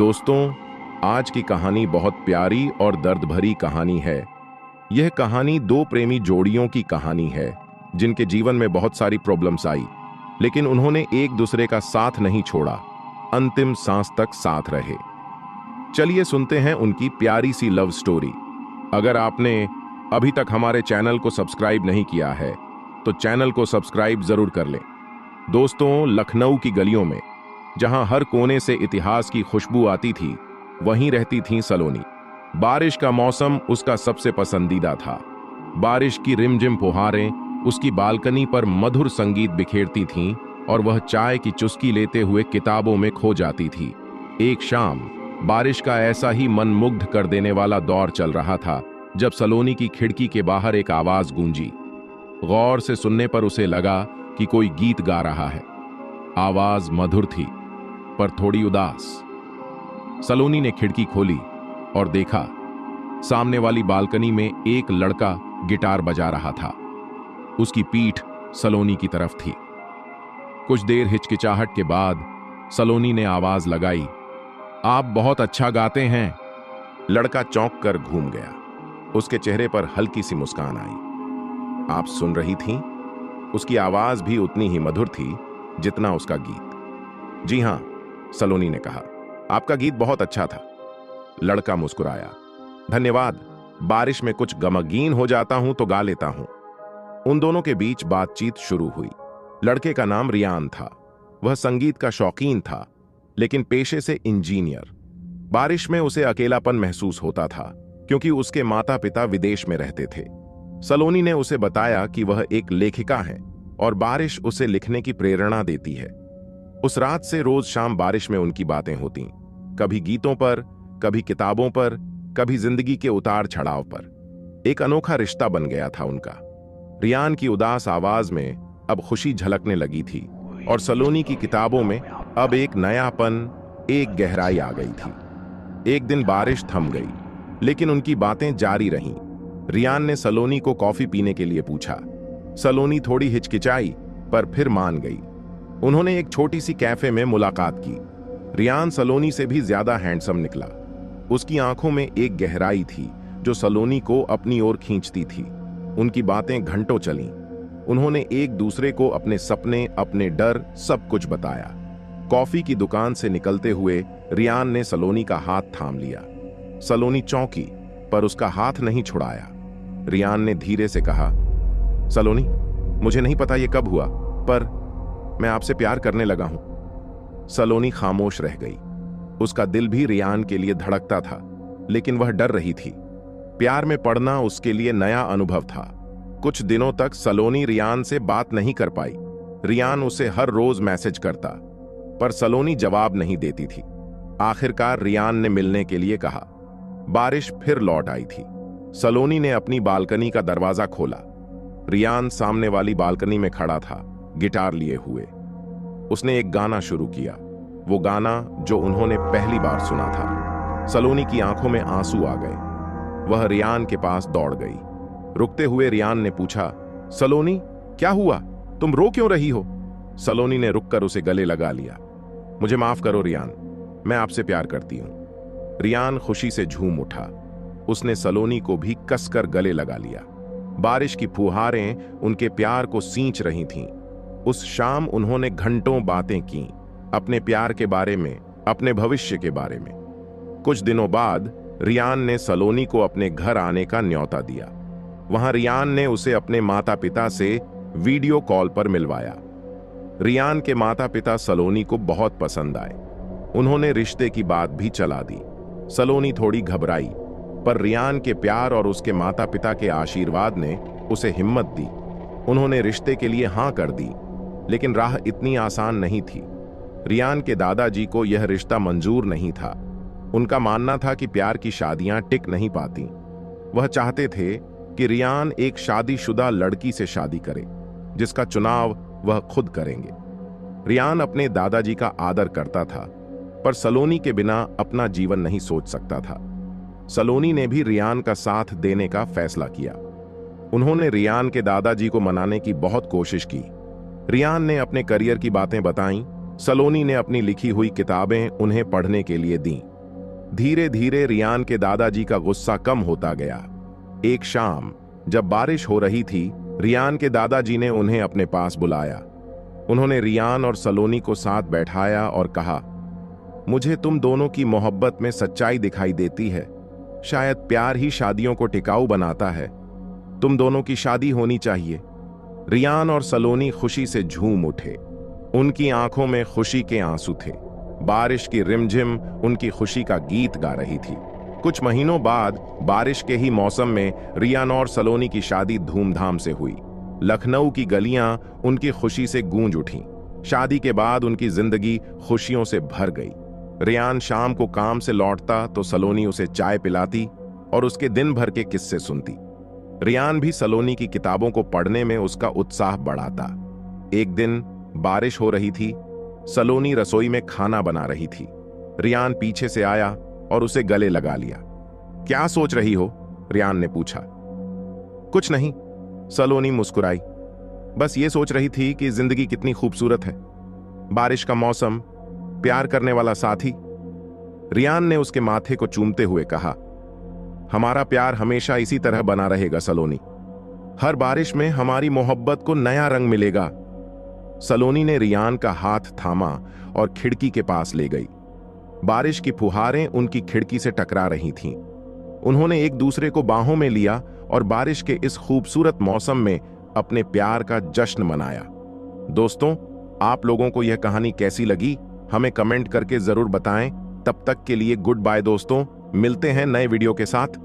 दोस्तों, आज की कहानी बहुत प्यारी और दर्द भरी कहानी है। यह कहानी दो प्रेमी जोड़ियों की कहानी है जिनके जीवन में बहुत सारी प्रॉब्लम्स आई, लेकिन उन्होंने एक दूसरे का साथ नहीं छोड़ा, अंतिम सांस तक साथ रहे। चलिए सुनते हैं उनकी प्यारी सी लव स्टोरी। अगर आपने अभी तक हमारे चैनल को सब्सक्राइब नहीं किया है तो चैनल को सब्सक्राइब जरूर कर लें। दोस्तों, लखनऊ की गलियों में जहां हर कोने से इतिहास की खुशबू आती थी, वहीं रहती थी सलोनी। बारिश का मौसम उसका सबसे पसंदीदा था। बारिश की रिमझिम फुहारें उसकी बालकनी पर मधुर संगीत बिखेरती थीं और वह चाय की चुस्की लेते हुए किताबों में खो जाती थी। एक शाम बारिश का ऐसा ही मनमुग्ध कर देने वाला दौर चल रहा था जब सलोनी की खिड़की के बाहर एक आवाज गूंजी। गौर से सुनने पर उसे लगा कि कोई गीत गा रहा है। आवाज मधुर थी पर थोड़ी उदास। सलोनी ने खिड़की खोली और देखा, सामने वाली बालकनी में एक लड़का गिटार बजा रहा था। उसकी पीठ सलोनी की तरफ थी। कुछ देर हिचकिचाहट के बाद सलोनी ने आवाज लगाई, आप बहुत अच्छा गाते हैं। लड़का चौंक कर घूम गया। उसके चेहरे पर हल्की सी मुस्कान आई। आप सुन रही थीं? उसकी आवाज भी उतनी ही मधुर थी जितना उसका गीत। जी हां, सलोनी ने कहा, आपका गीत बहुत अच्छा था। लड़का मुस्कुराया, धन्यवाद। बारिश में कुछ गमगीन हो जाता हूं तो गा लेता हूं। उन दोनों के बीच बातचीत शुरू हुई। लड़के का नाम रियान था। वह संगीत का शौकीन था, लेकिन पेशे से इंजीनियर। बारिश में उसे अकेलापन महसूस होता था क्योंकि उसके माता पिता विदेश में रहते थे। सलोनी ने उसे बताया कि वह एक लेखिका है और बारिश उसे लिखने की प्रेरणा देती है। उस रात से रोज शाम बारिश में उनकी बातें होती, कभी गीतों पर, कभी किताबों पर, कभी जिंदगी के उतार चढ़ाव पर। एक अनोखा रिश्ता बन गया था उनका। रियान की उदास आवाज में अब खुशी झलकने लगी थी और सलोनी की किताबों में अब एक नयापन, एक गहराई आ गई थी। एक दिन बारिश थम गई, लेकिन उनकी बातें जारी रहीं। रियान ने सलोनी को कॉफी पीने के लिए पूछा। सलोनी थोड़ी हिचकिचाई पर फिर मान गई। उन्होंने एक छोटी सी कैफे में मुलाकात की। रियान सलोनी से भी ज्यादा हैंडसम निकला। उसकी आंखों में एक गहराई थी जो सलोनी को अपनी ओर खींचती थी। उनकी बातें घंटों चलीं। उन्होंने एक दूसरे को अपने सपने, अपने डर, सब कुछ बताया। कॉफी की दुकान से निकलते हुए रियान ने सलोनी का हाथ थाम लिया। सलोनी चौंकी पर उसका हाथ नहीं छुड़ाया। रियान ने धीरे से कहा, सलोनी, मुझे नहीं पता ये कब हुआ, पर मैं आपसे प्यार करने लगा हूं। सलोनी खामोश रह गई। उसका दिल भी रियान के लिए धड़कता था, लेकिन वह डर रही थी। प्यार में पड़ना उसके लिए नया अनुभव था। कुछ दिनों तक सलोनी रियान से बात नहीं कर पाई। रियान उसे हर रोज मैसेज करता, पर सलोनी जवाब नहीं देती थी। आखिरकार रियान ने मिलने के लिए कहा। बारिश फिर लौट आई थी। सलोनी ने अपनी बालकनी का दरवाजा खोला। रियान सामने वाली बालकनी में खड़ा था, गिटार लिए हुए। उसने एक गाना शुरू किया, वो गाना जो उन्होंने पहली बार सुना था। सलोनी की आंखों में आंसू आ गए। वह रियान के पास दौड़ गई। रुकते हुए रियान ने पूछा, सलोनी, क्या हुआ? तुम रो क्यों रही हो? सलोनी ने रुककर उसे गले लगा लिया। मुझे माफ करो रियान, मैं आपसे प्यार करती हूं। रियान खुशी से झूम उठा। उसने सलोनी को भी कसकर गले लगा लिया। बारिश की फुहारें उनके प्यार को सींच रही थीं। उस शाम उन्होंने घंटों बातें की, अपने प्यार के बारे में, अपने भविष्य के बारे में। कुछ दिनों बाद रियान ने सलोनी को अपने घर आने का न्योता दिया। वहां रियान ने उसे अपने माता पिता से वीडियो कॉल पर मिलवाया। रियान के माता पिता सलोनी को बहुत पसंद आए। उन्होंने रिश्ते की बात भी चला दी। सलोनी थोड़ी घबराई, पर रियान के प्यार और उसके माता पिता के आशीर्वाद ने उसे हिम्मत दी। उन्होंने रिश्ते के लिए हां कर दी, लेकिन राह इतनी आसान नहीं थी। रियान के दादाजी को यह रिश्ता मंजूर नहीं था। उनका मानना था कि प्यार की शादियां टिक नहीं पाती। वह चाहते थे कि रियान एक शादीशुदा लड़की से शादी करे, जिसका चुनाव वह खुद करेंगे। रियान अपने दादाजी का आदर करता था, पर सलोनी के बिना अपना जीवन नहीं सोच सकता था। सलोनी ने भी रियान का साथ देने का फैसला किया। उन्होंने रियान के दादाजी को मनाने की बहुत कोशिश की। रियान ने अपने करियर की बातें बताईं। सलोनी ने अपनी लिखी हुई किताबें उन्हें पढ़ने के लिए दीं। धीरे धीरे रियान के दादाजी का गुस्सा कम होता गया। एक शाम जब बारिश हो रही थी, रियान के दादाजी ने उन्हें अपने पास बुलाया। उन्होंने रियान और सलोनी को साथ बैठाया और कहा, मुझे तुम दोनों की मोहब्बत में सच्चाई दिखाई देती है। शायद प्यार ही शादियों को टिकाऊ बनाता है। तुम दोनों की शादी होनी चाहिए। रियान और सलोनी खुशी से झूम उठे। उनकी आंखों में खुशी के आंसू थे। बारिश की रिमझिम उनकी खुशी का गीत गा रही थी। कुछ महीनों बाद बारिश के ही मौसम में रियान और सलोनी की शादी धूमधाम से हुई। लखनऊ की गलियां उनकी खुशी से गूंज उठीं। शादी के बाद उनकी जिंदगी खुशियों से भर गई। रियान शाम को काम से लौटता तो सलोनी उसे चाय पिलाती और उसके दिन भर के किस्से सुनती। रियान भी सलोनी की किताबों को पढ़ने में उसका उत्साह बढ़ाता। एक दिन बारिश हो रही थी। सलोनी रसोई में खाना बना रही थी। रियान पीछे से आया और उसे गले लगा लिया। क्या सोच रही हो? रियान ने पूछा। कुछ नहीं, सलोनी मुस्कुराई। बस ये सोच रही थी कि जिंदगी कितनी खूबसूरत है। बारिश का मौसम, प्यार करने वाला साथी। रियान ने उसके माथे को चूमते हुए कहा, हमारा प्यार हमेशा इसी तरह बना रहेगा सलोनी। हर बारिश में हमारी मोहब्बत को नया रंग मिलेगा। सलोनी ने रियान का हाथ थामा और खिड़की के पास ले गई। बारिश की फुहारें उनकी खिड़की से टकरा रही थीं। उन्होंने एक दूसरे को बाहों में लिया और बारिश के इस खूबसूरत मौसम में अपने प्यार का जश्न मनाया। दोस्तों, आप लोगों को यह कहानी कैसी लगी हमें कमेंट करके जरूर बताएं। तब तक के लिए गुड बाय दोस्तों, मिलते हैं नए वीडियो के साथ।